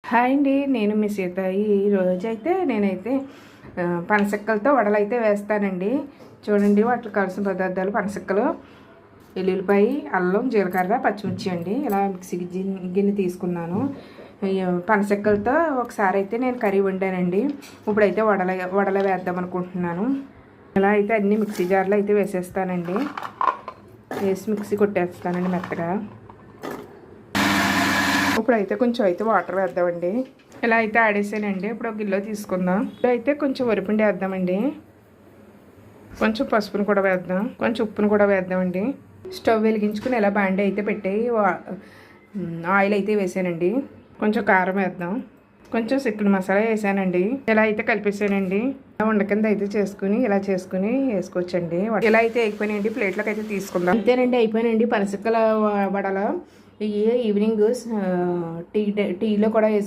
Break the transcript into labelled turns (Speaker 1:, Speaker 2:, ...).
Speaker 1: Hi అండి, నేను మీ సీత. ఈరోజైతే నేనైతే పనసక్కలతో వడలు అయితే వేస్తానండి. చూడండి, వాటికి కావాల్సిన పదార్థాలు: పనసక్కలు, ఎల్లుల్లిపాయ, అల్లం, జీలకర్ర, పచ్చిమిర్చి అండి. ఇలా మిక్సీ గిన్నె తీసుకున్నాను. పనసక్కలతో ఒకసారి అయితే నేను కర్రీ వండానండి. ఇప్పుడైతే వడల వేద్దాం అనుకుంటున్నాను. ఇలా అయితే అన్ని మిక్సీ జార్లో అయితే వేసేస్తానండి. వేసి మిక్సీ కొట్టేస్తానండి మెత్తగా. ఇప్పుడైతే కొంచెం అయితే వాటర్ వేద్దామండి. ఇలా అయితే ఆడేసానండి. ఇప్పుడు ఒక గిన్నెలో తీసుకుందాం. ఇప్పుడు అయితే కొంచెం వరిపిండి వేద్దామండి. కొంచెం పసుపును కూడా వేద్దాం. కొంచెం ఉప్పును కూడా వేద్దామండి. స్టవ్ వెలిగించుకుని ఇలా బాండి అయితే పెట్టేయి ఆయిల్ అయితే వేసానండి. కొంచెం కారం వేద్దాం. కొంచెం చికెన్ మసాలా వేసానండి. ఇలా అయితే కలిపేసానండి. వండ కింద అయితే చేసుకుని ఇలా చేసుకుని వేసుకోవచ్చండి. ఇలా అయితే అయిపోయినాయండి. ప్లేట్లోకి అయితే తీసుకుందాం. అంతేనండి, అయిపోయినాయండి పనసక్కల వడలు. ఈవినింగ్ టీలో కూడా వేసుకో